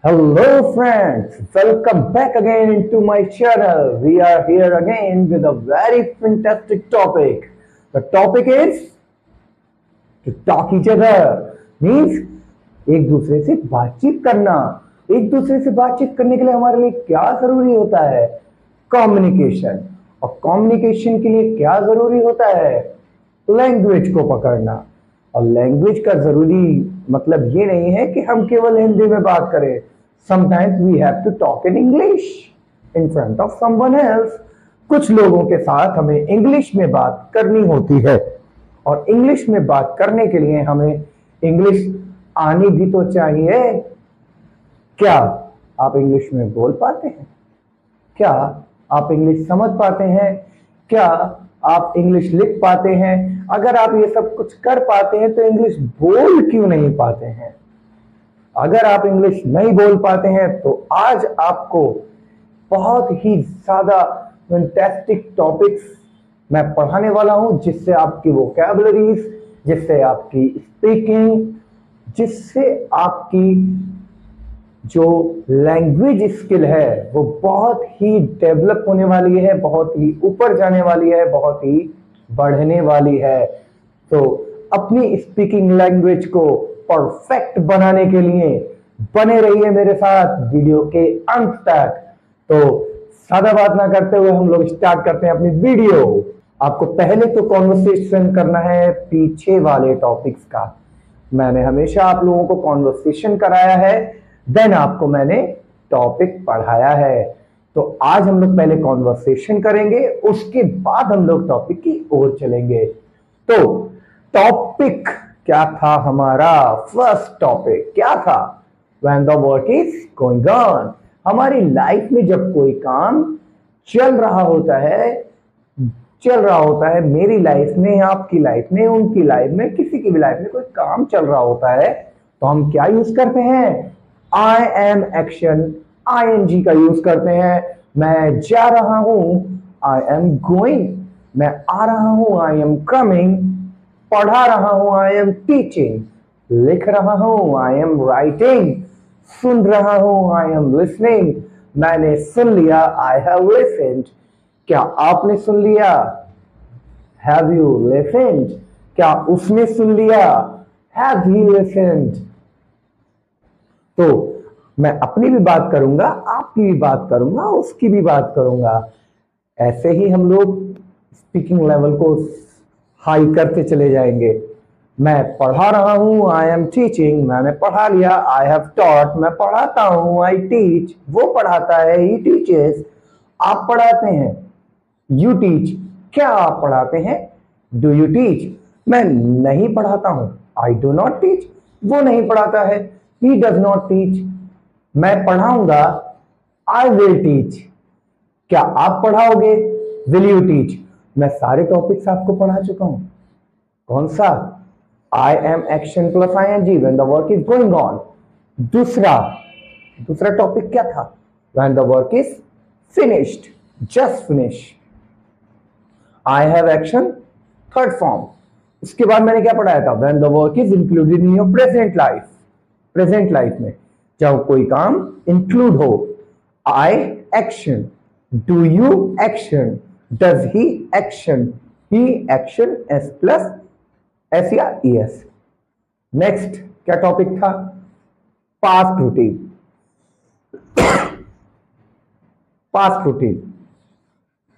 Hello friends, welcome back again into my channel. We are here again with a very fantastic topic. The topic is to talk each other. Means एक दूसरे से बातचीत करना। एक दूसरे से बातचीत करने के लिए हमारे लिए क्या जरूरी होता है? कम्युनिकेशन। और कम्युनिकेशन के लिए क्या जरूरी होता है? लैंग्वेज को पकड़ना। और लैंग्वेज का जरूरी मतलब ये नहीं है कि हम केवल हिंदी में बात करें। Sometimes we have to talk in English in front of someone else. कुछ लोगों के साथ हमें इंग्लिश में बात करनी होती है और इंग्लिश में बात करने के लिए हमें इंग्लिश आनी भी तो चाहिए। क्या आप इंग्लिश में बोल पाते हैं? क्या आप इंग्लिश समझ पाते हैं? क्या आप इंग्लिश लिख पाते हैं? अगर आप ये सब कुछ कर पाते हैं तो इंग्लिश बोल क्यों नहीं पाते हैं? अगर आप इंग्लिश नहीं बोल पाते हैं तो आज आपको बहुत ही ज्यादा फैंटास्टिक टॉपिक्स मैं पढ़ाने वाला हूं, जिससे आपकी वोकैबुलरीज, जिससे आपकी स्पीकिंग, जिससे आपकी जो लैंग्वेज स्किल है वो बहुत ही डेवलप होने वाली है, बहुत ही ऊपर जाने वाली है, बहुत ही बढ़ने वाली है। तो अपनी स्पीकिंग लैंग्वेज को परफेक्ट बनाने के लिए बने रहिए मेरे साथ वीडियो के अंत तक। तो ज्यादा बात ना करते हुए हम लोग स्टार्ट करते हैं अपनी वीडियो। आपको पहले तो कॉन्वर्सेशन करना है पीछे वाले टॉपिक्स का। मैंने हमेशा आप लोगों को कॉन्वर्सेशन कराया है, देन आपको मैंने टॉपिक पढ़ाया है। तो आज हम लोग पहले कॉन्वर्सेशन करेंगे, उसके बाद हम लोग टॉपिक की ओर चलेंगे। तो टॉपिक क्या था हमारा? फर्स्ट टॉपिक क्या था? When the work is going on। हमारी लाइफ में जब कोई काम चल रहा होता है, मेरी लाइफ में, आपकी लाइफ में, उनकी लाइफ में, किसी की भी लाइफ में कोई काम चल रहा होता है तो हम क्या यूज करते हैं? आई एम एक्शन, ING का यूज करते हैं। मैं जा रहा हूं, आई एम गोइंग। मैं आ रहा हूं, आई एम कमिंग। पढ़ा रहा हूं, आई एम टीचिंग। लिख रहा हूं, आई एम राइटिंग। सुन रहा हूं, आई एम लिसनिंग। मैंने सुन लिया, आई हैव लिसन्ड। क्या आपने सुन लिया? Have you listened? क्या उसने सुन लिया? Have he listened? तो मैं अपनी भी बात करूंगा, आपकी भी बात करूंगा, उसकी भी बात करूंगा। ऐसे ही हम लोग स्पीकिंग लेवल को हाई करते चले जाएंगे। मैं पढ़ा रहा हूं, आई एम टीचिंग। मैंने पढ़ा लिया, आई हैव टॉट। मैं पढ़ाता हूं, आई टीच। वो पढ़ाता है, ही टीचेस। आप पढ़ाते हैं, यू टीच। क्या आप पढ़ाते हैं? Do you teach? मैं नहीं पढ़ाता हूं, आई डू नॉट टीच। वो नहीं पढ़ाता है, ही डज नॉट टीच। मैं पढ़ाऊंगा, आई विल टीच। क्या आप पढ़ाओगे? Will you teach? मैं सारे टॉपिक्स आपको पढ़ा चुका हूं। कौन सा? I am action plus ING when the work is going on. दूसरा टॉपिक क्या था? When the work is finished, just finish. I have action, third form. उसके बाद मैंने क्या पढ़ाया था? When the work is included in your present life. Present life में जब कोई काम इंक्लूड हो। I action, do you action, does he action, he action, S plus S या ES। नेक्स्ट क्या टॉपिक था? Past routine. Past routine.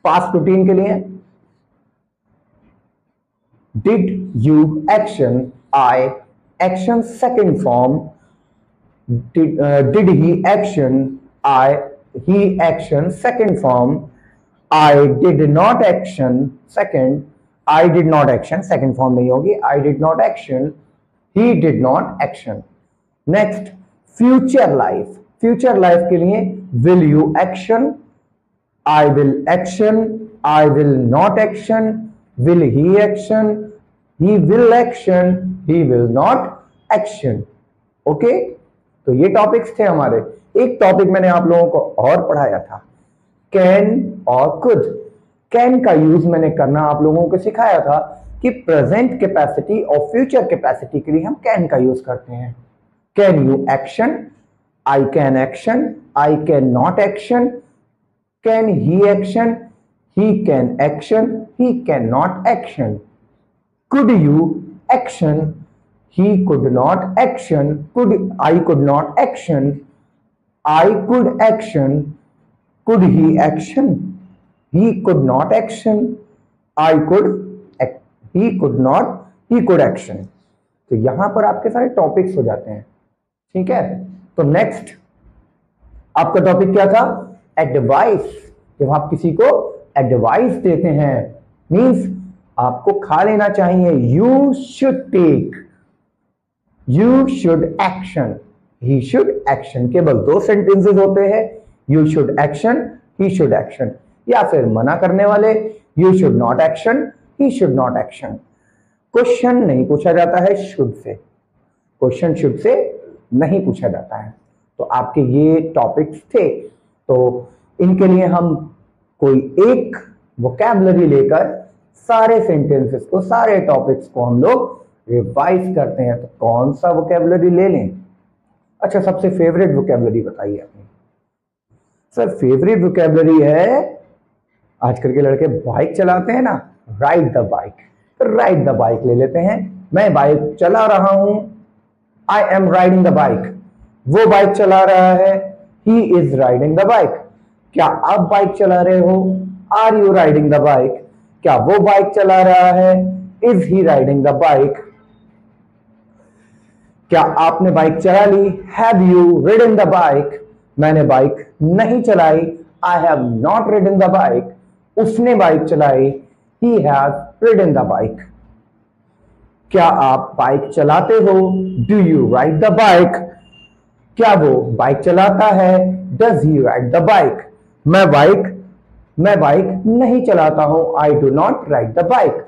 Past routine के लिए did you action, I action second form. Did he action, I he action second form. I did not action, second। I did not action, second form नहीं होगी। I did not action, he did not action। Next, future life। Future life के लिए will you action, I will action, I will not action, will he action, he will action, he will not action। Okay, तो ये topics थे हमारे। एक topic मैंने आप लोगों को और पढ़ाया था, कैन और कुड। कैन का यूज मैंने करना आप लोगों को सिखाया था कि प्रेजेंट कैपेसिटी और फ्यूचर कैपेसिटी के लिए हम कैन का यूज करते हैं। Can you action, I can action, I can not action, can he action, he can action, he cannot action, could you action, he could not action, I could not action, I could action, could he action, he could not action, I could he could not, he could action। तो यहां पर आपके सारे topics हो जाते हैं, ठीक है। तो नेक्स्ट आपका टॉपिक क्या था? एडवाइस। जब आप किसी को एडवाइस देते हैं मींस आपको खा लेना चाहिए। You should take, you should action, he should action. केवल दो सेंटेंसेस होते हैं, you should action, he should action. या फिर मना करने वाले, you should not action, he should not action. Question नहीं पूछा जाता है should say, question should say नहीं पूछा जाता है। तो आपके ये टॉपिक्स थे, तो इनके लिए हम कोई एक वोकैबुलरी लेकर सारे सेंटेंसेस को, सारे टॉपिक्स को हम लोग रिवाइज करते हैं। तो कौन सा वोकैबुलरी ले लें? अच्छा, सबसे फेवरेट वोकैबुलरी बताइए अपनी। सर फेवरेट वोकैबुलरी है, आजकल के लड़के बाइक चलाते हैं ना, राइड द बाइक। तो राइड द बाइक ले लेते हैं। मैं बाइक चला रहा हूं, I am riding the bike. वो बाइक चला रहा है, he is riding the bike. क्या आप बाइक चला रहे हो? Are you riding the bike? क्या वो बाइक चला रहा है? Is he riding the bike? क्या आपने बाइक चला ली? Have you ridden the bike? मैंने बाइक नहीं चलाई, I have not ridden the bike. उसने बाइक चलाई, he has ridden the bike। क्या आप बाइक चलाते हो? Do you ride the bike? क्या वो बाइक चलाता है? Does he ride the bike? मैं बाइक नहीं चलाता हूं, I do not ride the bike।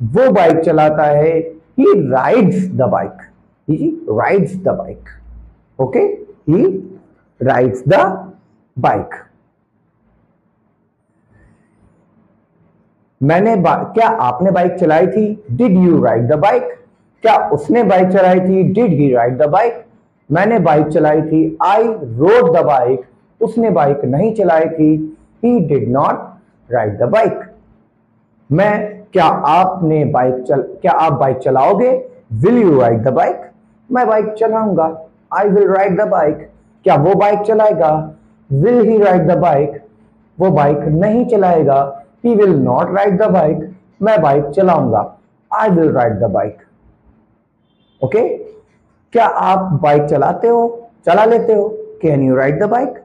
वो बाइक चलाता है, he rides the bike। he rides the bike। okay, he rides the bike। क्या आपने बाइक चलाई थी? Did you ride the bike? क्या उसने बाइक चलाई थी? Did he ride the bike? मैंने बाइक चलाई थी, आई रोड द बाइक। उसने बाइक नहीं चलाई थी, he did not ride the bike. क्या आप बाइक चलाओगे? Will you ride the bike? मैं बाइक चलाऊंगा, I will ride the bike. क्या वो बाइक चलाएगा? Will he ride the bike? वो बाइक नहीं चलाएगा, he will not ride the bike। मैं बाइक चलाऊंगा, I will ride the bike। Okay, क्या आप बाइक चलाते हो, चला लेते हो? Can you ride the bike?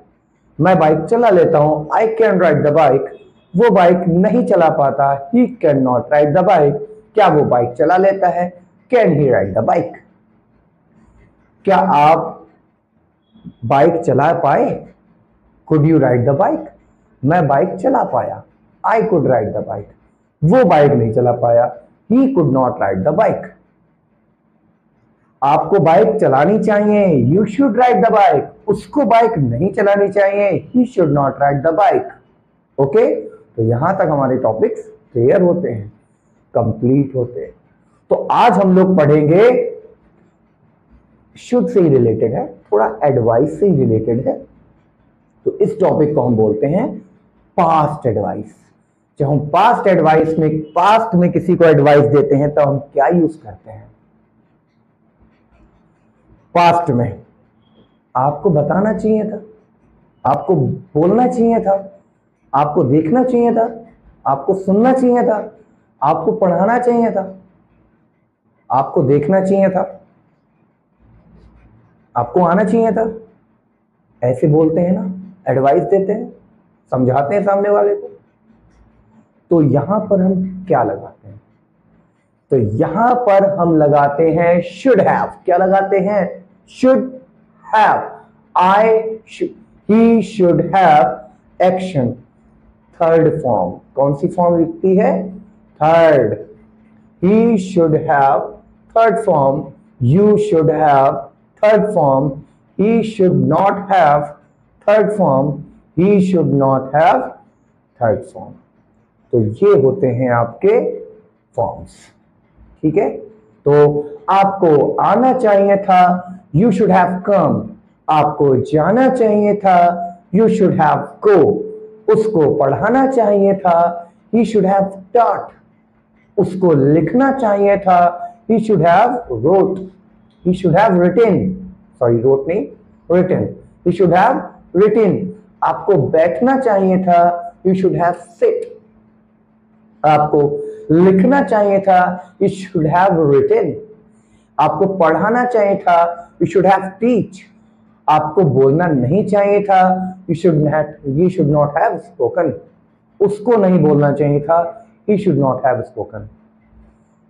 मैं बाइक चला लेता हूं, I can ride the bike। वो बाइक नहीं चला पाता, he cannot ride the bike। क्या वो बाइक चला लेता है? Can he ride the bike? क्या आप बाइक चला पाए? Could you ride the bike? मैं बाइक चला पाया, I could ride the bike। वो बाइक नहीं चला पाया, he could not ride the bike। आपको बाइक चलानी चाहिए, you should ride the bike। उसको बाइक नहीं चलानी चाहिए, he should not ride the bike। Okay, तो यहां तक हमारे टॉपिक्स क्लियर होते हैं, कंप्लीट होते हैं। तो आज हम लोग पढ़ेंगे, शुड से ही रिलेटेड है, थोड़ा एडवाइस से ही रिलेटेड है। तो इस टॉपिक को हम बोलते हैं पास्ट एडवाइस। जब हम पास्ट में किसी को एडवाइस देते हैं तो हम क्या यूज करते हैं? पास्ट में आपको बताना चाहिए था, आपको बोलना चाहिए था, आपको देखना चाहिए था, आपको सुनना चाहिए था, आपको पढ़ाना चाहिए था, आपको देखना चाहिए था, आपको आना चाहिए था। ऐसे बोलते हैं ना, एडवाइस देते हैं, समझाते हैं सामने वाले को। तो यहां पर हम क्या लगाते हैं? तो यहां पर हम लगाते हैं शुड हैव। क्या लगाते हैं? Should have. He should have action. Third form, कौन सी फॉर्म लिखती है? Third. He should have third form, you should have third form, he should not have third form, he should not have third form. तो ये होते हैं आपके forms, ठीक है। तो आपको आना चाहिए था, यू शुड हैव कम। आपको जाना चाहिए था, यू शुड हैव गो। उसको पढ़ाना चाहिए था, ही शुड हैव टॉट। उसको लिखना चाहिए था, he should have wrote. He should have written, sorry wrote नहीं, written. He should have written. आपको बैठना चाहिए था, यू शुड हैव सिट। आपको लिखना चाहिए था, यू शुड हैव रिटन। आपको पढ़ाना चाहिए था, यू शुड हैव टीच। आपको बोलना नहीं चाहिए था, you should not have spoken. उसको नहीं बोलना चाहिए था, he should not have spoken.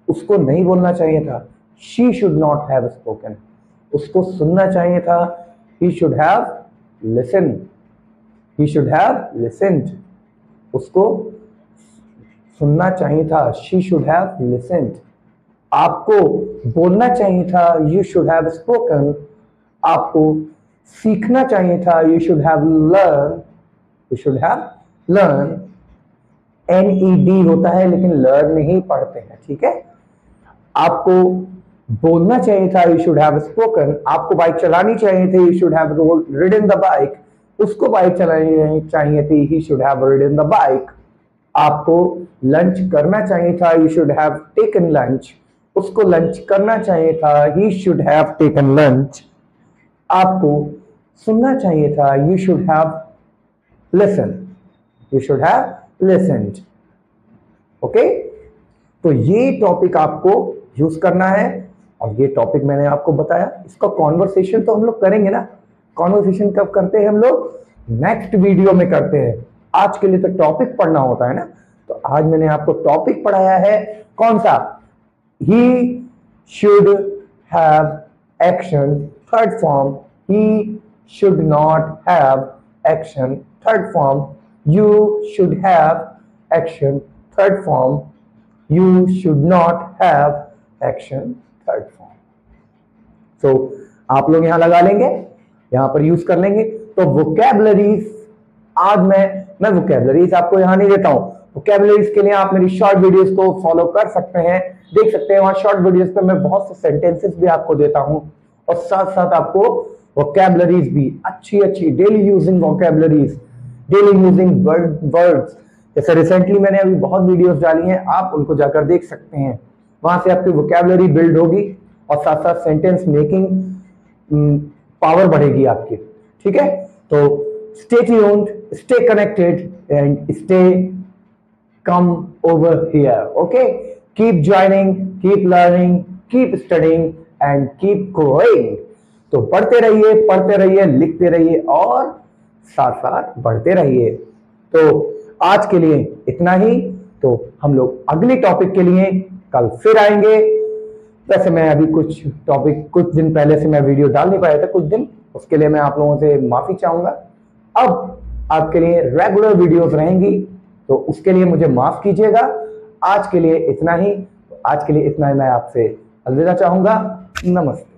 उसको नहीं बोलना चाहिए था, she should not have spoken. उसको सुनना चाहिए था, he should have listen. He should have listened. उसको सुनना चाहिए था, शी शुड हैव लिसन्ड। आपको बोलना चाहिए था, यू शुड हैव स्पोकन। आपको सीखना चाहिए था, you should have learn. You should have learn. NED होता है लेकिन लर्न नहीं पढ़ते हैं, ठीक है। आपको बोलना चाहिए था, यू शुड हैव स्पोकन। आपको बाइक चलानी चाहिए थी, you should have ridden the bike. उसको बाइक चलानी चाहिए थी, ही should have ridden the bike. आपको लंच करना चाहिए था, you should have taken lunch. उसको लंच करना चाहिए था, he should have taken lunch. आपको सुनना चाहिए था, you should have listen. You should have listened. Okay, तो ये टॉपिक आपको यूज करना है और ये टॉपिक मैंने आपको बताया। इसका कॉन्वर्सेशन तो हम लोग करेंगे ना। कॉन्वर्सेशन कब करते हैं हम लोग? नेक्स्ट वीडियो में करते हैं। आज के लिए तो टॉपिक पढ़ना होता है ना, तो आज मैंने आपको टॉपिक पढ़ाया है। कौन सा? He should have action, third form. He should not have action, third form. You should have action, third form. You should not have action, third form. So आप लोग यहां लगा लेंगे, यहां पर यूज कर लेंगे। तो वोकैबुलरीज आज मैं वोकैबुलरीज आपको यहां नहीं देता हूं। वोकैबुलरीज के लिए आप मेरी शॉर्ट वीडियोस को फॉलो कर सकते हैं, देख सकते हैं। वहां शॉर्ट वीडियोस पे मैं बहुत से सेंटेंसेस भी आपको देता हूं और साथ साथ आपको वोकैबुलरीज भी अच्छी daily using vocabularies, daily using words. जैसे रिसेंटली मैंने अभी बहुत वीडियोस डाली हैं, आप उनको जाकर देख सकते हैं। वहां से आपकी वोकैबुलरी बिल्ड होगी और साथ साथ सेंटेंस मेकिंग पावर बढ़ेगी आपकी, ठीक है। तो stay tuned, stay connected and stay come over here. Okay, keep joining, keep learning, keep studying and keep growing. तो पढ़ते रहिए, लिखते रहिए और साथ साथ बढ़ते रहिए। तो आज के लिए इतना ही। तो हम लोग अगले टॉपिक के लिए कल फिर आएंगे। वैसे मैं अभी कुछ दिन पहले से मैं वीडियो डाल नहीं पाया था, कुछ दिन, उसके लिए मैं आप लोगों से माफी चाहूंगा। अब आपके लिए रेगुलर वीडियोस रहेंगी, तो उसके लिए मुझे माफ कीजिएगा। आज के लिए इतना ही। आज के लिए इतना ही मैं आपसे अलविदा चाहूंगा। नमस्ते।